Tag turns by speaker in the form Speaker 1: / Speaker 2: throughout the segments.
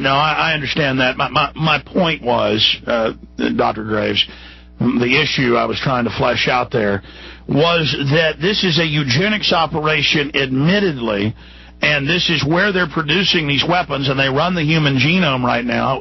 Speaker 1: No, I understand that. My point was, Dr. Graves, the issue I was trying to flesh out there was that this is a eugenics operation, admittedly, and this is where they're producing these weapons, and they run the human genome right now.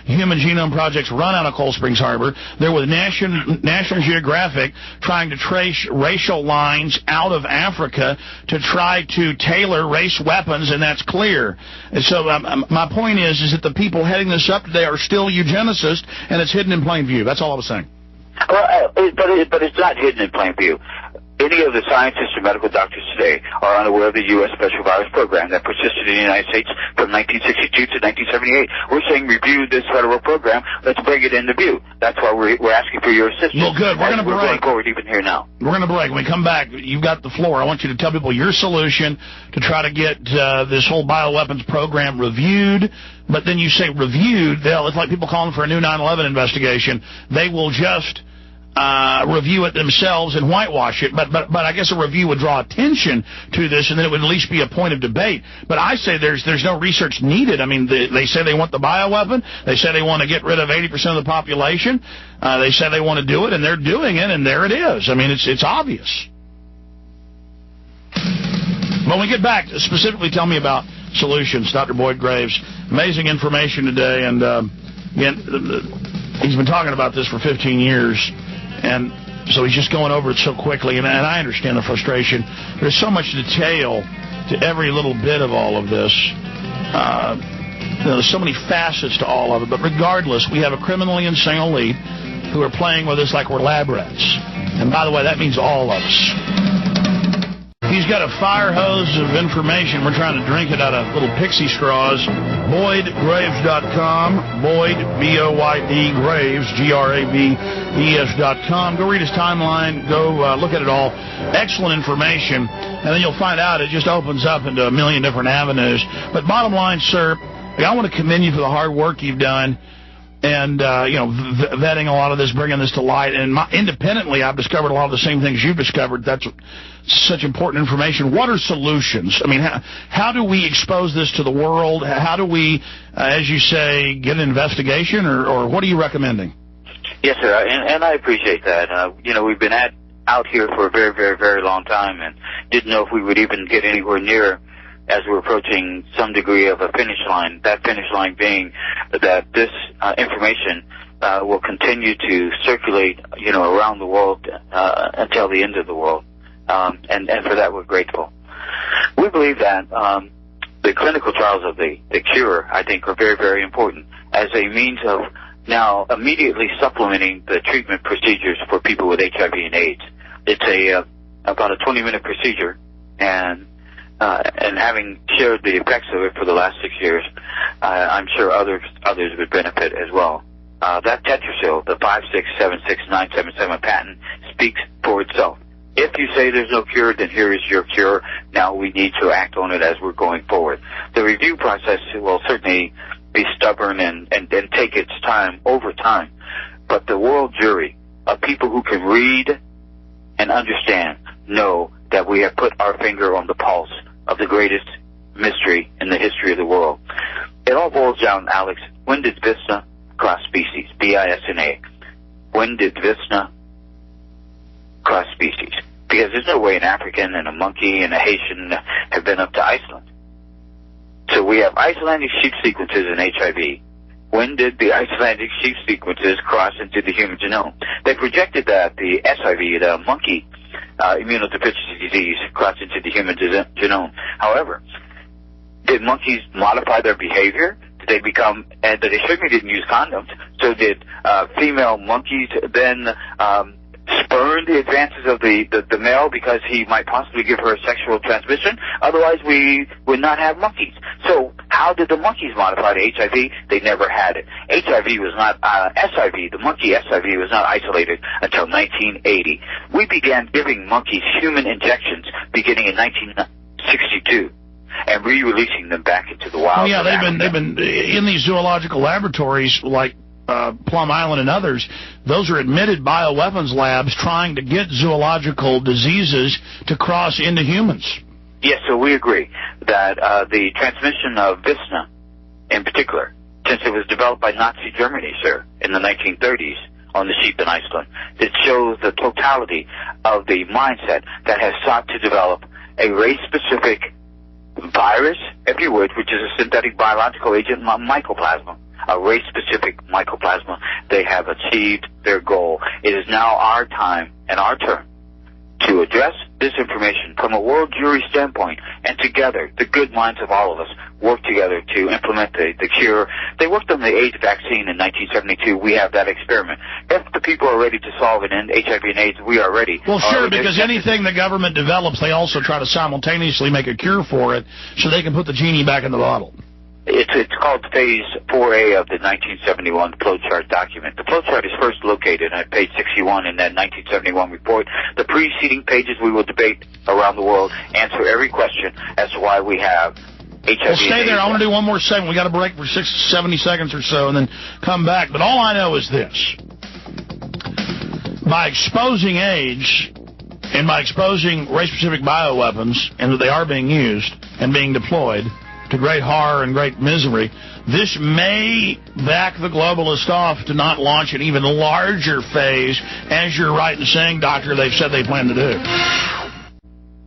Speaker 1: Human genome projects run out of Cold Springs Harbor. They're with National Geographic trying to trace racial lines out of Africa to try to tailor race weapons, and that's clear. And so my point is that the people heading this up today are still eugenicists, and it's hidden in plain view. That's all I was saying.
Speaker 2: Well, but it's not hidden in plain view. Any of the scientists or medical doctors today are unaware of the U.S. Special Virus Program that persisted in the United States from 1962 to 1978. We're saying review this federal program. Let's bring it into view. That's why we're asking for your assistance.
Speaker 1: Well, good. We're going to break.
Speaker 2: We're going forward even here now.
Speaker 1: We're going to break. When we come back, you've got the floor. I want you to tell people your solution to try to get this whole bioweapons program reviewed. But then you say reviewed. It's like people calling for a new 9/11 investigation. They will just review it themselves and whitewash it, but I guess a review would draw attention to this, and then it would at least be a point of debate. But I say there's no research needed. I mean, they say they want the bioweapon. They say they want to get rid of 80% of the population. They say they want to do it, and they're doing it, and there it is. I mean, it's obvious. When we get back, specifically tell me about solutions, Dr. Boyd Graves. Amazing information today, and again, he's been talking about this for 15 years. And so he's just going over it so quickly, and I understand the frustration. There's so much detail to every little bit of all of this. There's so many facets to all of it. But regardless, we have a criminally insane elite who are playing with us like we're lab rats. And by the way, that means all of us. He's got a fire hose of information. We're trying to drink it out of little pixie straws. BoydGraves.com. Boyd, B-O-Y-D, Graves, Graves.com. Go read his timeline. Go look at it all. Excellent information. And then you'll find out it just opens up into a million different avenues. But bottom line, sir, I want to commend you for the hard work you've done. And, vetting a lot of this, bringing this to light. And independently, I've discovered a lot of the same things you've discovered. That's such important information. What are solutions? I mean, how do we expose this to the world? How do we, as you say, get an investigation? Or what are you recommending?
Speaker 2: Yes, sir. And I appreciate that. We've been out here for a very, very, very long time and didn't know if we would even get anywhere near as we're approaching some degree of a finish line, that finish line being that this information will continue to circulate, around the world until the end of the world. And for that, we're grateful. We believe that the clinical trials of the cure, I think, are very, very important as a means of now immediately supplementing the treatment procedures for people with HIV and AIDS. It's about a 20-minute procedure, and having shared the effects of it for the last 6 years, I'm sure others would benefit as well. That Tetrasil, the 5676977 patent, speaks for itself. If you say there's no cure, then here is your cure. Now we need to act on it as we're going forward. The review process will certainly be stubborn and take its time over time. But the world jury of people who can read and understand know that we have put our finger on the pulse of the greatest mystery in the history of the world. It all boils down, Alex, when did Visna cross species, B-I-S-N-A? When did Visna cross species? Because there's no way an African and a monkey and a Haitian have been up to Iceland. So we have Icelandic sheep sequences in HIV. When did the Icelandic sheep sequences cross into the human genome? They projected that the SIV, the monkey immunodeficiency disease, crossed into the human genome. However, did monkeys modify their behavior? Did they become, and they certainly didn't use condoms, so did female monkeys then spurn the advances of the male because he might possibly give her a sexual transmission? Otherwise, we would not have monkeys. So how did the monkeys modify the HIV? They never had it. HIV was not, SIV, the monkey SIV was not isolated until 1980. We began giving monkeys human injections beginning in 1962 and re-releasing them back into the wild.
Speaker 1: Oh, yeah, they've been in these zoological laboratories like Plum Island and others. Those are admitted bioweapons labs trying to get zoological diseases to cross into humans.
Speaker 2: Yes, so we agree that the transmission of Visna in particular, since it was developed by Nazi Germany, sir, in the 1930s on the sheep in Iceland. It shows the totality of the mindset that has sought to develop a race-specific virus, if you would, which is a synthetic biological agent, mycoplasma, a race-specific mycoplasma. They have achieved their goal. It is now our time and our turn to address this information from a world jury standpoint, and together, the good minds of all of us work together to implement the cure. They worked on the AIDS vaccine in 1972. We have that experiment. If the people are ready to solve it in HIV and AIDS, we are ready.
Speaker 1: Well, sure, because anything the government develops, they also try to simultaneously make a cure for it so they can put the genie back in the bottle.
Speaker 2: It's called Phase 4A of the 1971 flowchart document. The flowchart is first located at page 61 in that 1971 report. The preceding pages we will debate around the world, answer every question as to why we have HIV.
Speaker 1: Well, stay there. I want to do one more segment. We got a break for 70 seconds or so and then come back. But all I know is this. By exposing AIDS and by exposing race-specific bioweapons, and that they are being used and being deployed to great horror and great misery, this may back the globalists off to not launch an even larger phase, as you're right in saying, Doctor, they've said they plan to do.